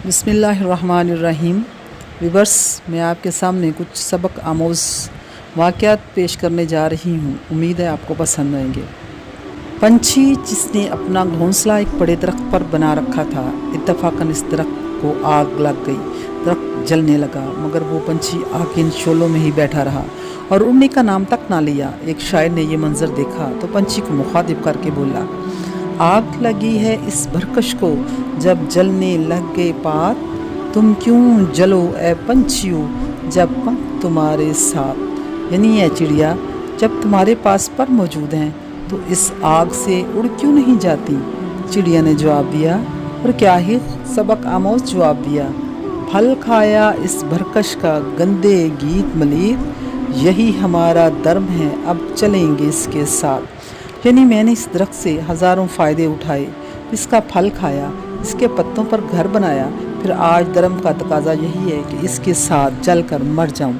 बिस्मिल्लाहिर्रहमानिर्रहीम। विवर्स, मैं आपके सामने कुछ सबक आमोज़ वाक़यात पेश करने जा रही हूँ। उम्मीद है आपको पसंद आएंगे। पंछी जिसने अपना घोंसला एक बड़े दरख्त पर बना रखा था, इत्तफ़ाक़न इस दरख्त को आग लग गई। दरख्त जलने लगा, मगर वो पंछी आग के इन शोलों में ही बैठा रहा और उड़ने का नाम तक ना लिया। एक शायर ने ये मंज़र देखा तो पंछी को मुखातिब करके बोला, आग लगी है इस भरकश को, जब जलने लग गए पात, तुम क्यों जलो ए पंछियों, जब पंख तुम्हारे साथ। यानी है चिड़िया, जब तुम्हारे पास पर मौजूद हैं तो इस आग से उड़ क्यों नहीं जाती। चिड़िया ने जवाब दिया, और क्या ही सबक आमोज़ जवाब दिया, फल खाया इस भरकश का गंदे गीत मलीद, यही हमारा धर्म है अब चलेंगे इसके साथ। यानी मैंने इस दरख्त से हज़ारों फ़ायदे उठाए, इसका फल खाया, इसके पत्तों पर घर बनाया, फिर आज धर्म का तकाज़ा यही है कि इसके साथ जल कर मर जाऊं।